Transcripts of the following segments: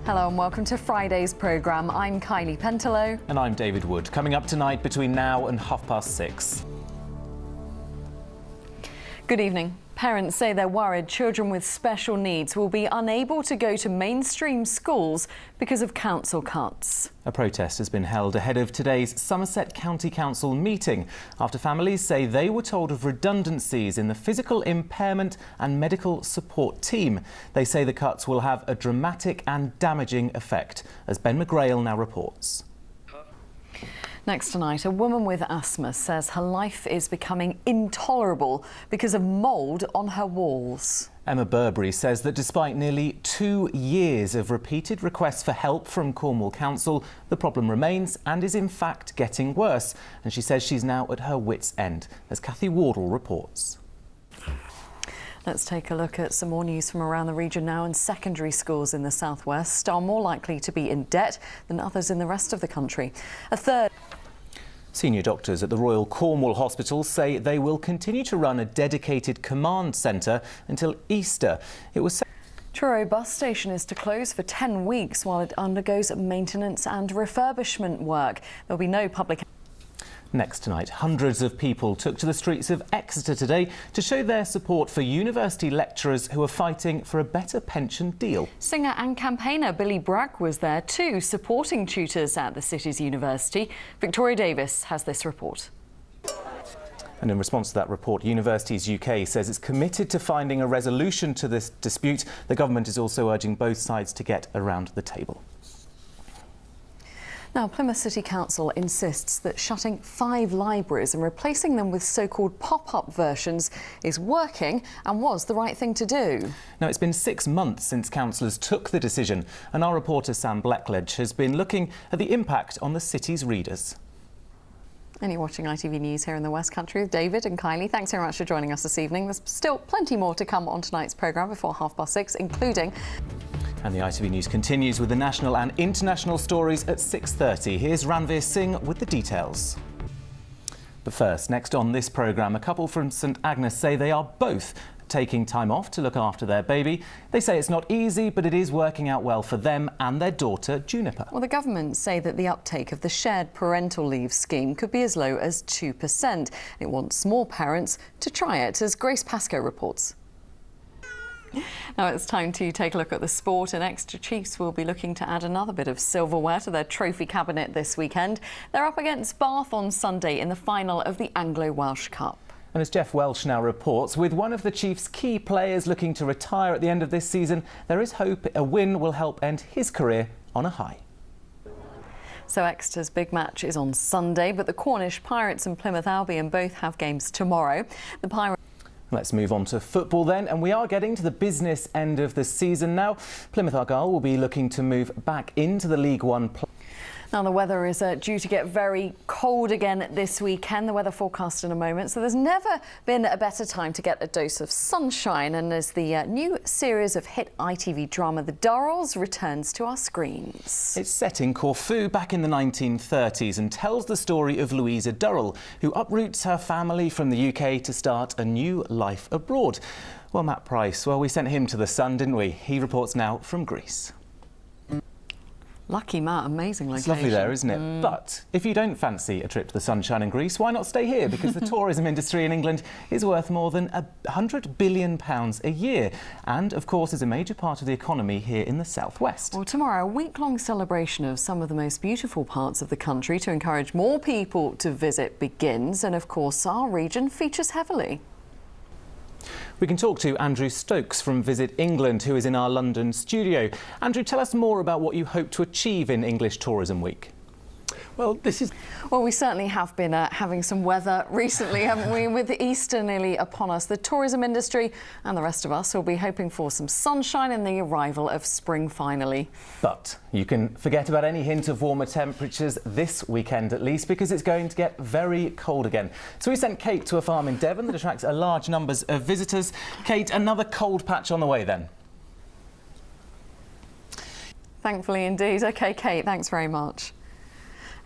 Hello and welcome to Friday's programme. I'm Kylie Pentelow. And I'm David Wood. Coming up tonight between now and 6:30. Good evening. Parents say they're worried children with special needs will be unable to go to mainstream schools because of council cuts. A protest has been held ahead of today's Somerset County Council meeting after families say they were told of redundancies in the physical impairment and medical support team. They say the cuts will have a dramatic and damaging effect, as Ben McGrail now reports. Next tonight, a woman with asthma says her life is becoming intolerable because of mould on her walls. Emma Burberry says that despite nearly 2 years of repeated requests for help from Cornwall Council, the problem remains and is in fact getting worse. And she says she's now at her wit's end, as Cathy Wardle reports. Let's take a look at some more news from around the region now. And secondary schools in the southwest are more likely to be in debt than others in the rest of the country. A third. Senior doctors at the Royal Cornwall Hospital say they will continue to run a dedicated command centre until Easter. It was Truro bus station is to close for 10 weeks while it undergoes maintenance and refurbishment work. There'll be no public. Next tonight, hundreds of people took to the streets of Exeter today to show their support for university lecturers who are fighting for a better pension deal. Singer and campaigner Billy Bragg was there too, supporting tutors at the city's university. Victoria Davis has this report. And in response to that report, Universities UK says it's committed to finding a resolution to this dispute. The government is also urging both sides to get around the table. Now, Plymouth City Council insists that shutting 5 libraries and replacing them with so-called pop-up versions is working and was the right thing to do. Now, it's been 6 months since councillors took the decision, and our reporter Sam Blackledge has been looking at the impact on the city's readers. And you're watching ITV News here in the West Country with David and Kylie. Thanks very much for joining us this evening. There's still plenty more to come on tonight's programme before 6:30, including... And the ITV News continues with the national and international stories at 6:30. Here's Ranveer Singh with the details. But first, next on this programme, a couple from St Agnes say they are both taking time off to look after their baby. They say it's not easy, but it is working out well for them and their daughter, Juniper. Well, the government say that the uptake of the shared parental leave scheme could be as low as 2%. It wants more parents to try it, as Grace Pascoe reports. Now it's time to take a look at the sport, and Exeter Chiefs will be looking to add another bit of silverware to their trophy cabinet this weekend. They're up against Bath on Sunday in the final of the Anglo-Welsh Cup. And as Jeff Welsh now reports, with one of the Chiefs' key players looking to retire at the end of this season, there is hope a win will help end his career on a high. So Exeter's big match is on Sunday, but the Cornish Pirates and Plymouth Albion both have games tomorrow. The Pirates... Let's move on to football then, and we are getting to the business end of the season now. Plymouth Argyle will be looking to move back into the League One. Now, the weather is due to get very cold again this weekend. The weather forecast in a moment. So there's never been a better time to get a dose of sunshine. And as the new series of hit ITV drama The Durrells returns to our screens. It's set in Corfu back in the 1930s and tells the story of Louisa Durrell, who uproots her family from the UK to start a new life abroad. Well, Matt Price, we sent him to the sun, didn't we? He reports now from Greece. Lucky Matt, amazing location. It's lovely there, isn't it? But if you don't fancy a trip to the sunshine in Greece, why not stay here? Because the tourism industry in England is worth more than £100 billion a year and, of course, is a major part of the economy here in the southwest. Well, tomorrow, a week-long celebration of some of the most beautiful parts of the country to encourage more people to visit begins. And, of course, our region features heavily. We can talk to Andrew Stokes from Visit England, who is in our London studio. Andrew, tell us more about what you hope to achieve in English Tourism Week. Well, we certainly have been having some weather recently, haven't we? With Easter nearly upon us, the tourism industry and the rest of us will be hoping for some sunshine and the arrival of spring finally. But you can forget about any hint of warmer temperatures this weekend at least, because it's going to get very cold again. So we sent Kate to a farm in Devon that attracts a large numbers of visitors. Kate, another cold patch on the way then? Thankfully indeed. OK, Kate, thanks very much.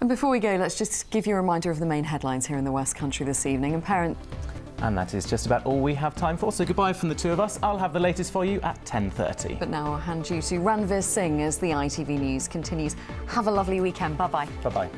And before we go, let's just give you a reminder of the main headlines here in the West Country this evening. And that is just about all we have time for. So goodbye from the two of us. I'll have the latest for you at 10:30. But now I'll hand you to Ranveer Singh as the ITV News continues. Have a lovely weekend. Bye-bye. Bye-bye.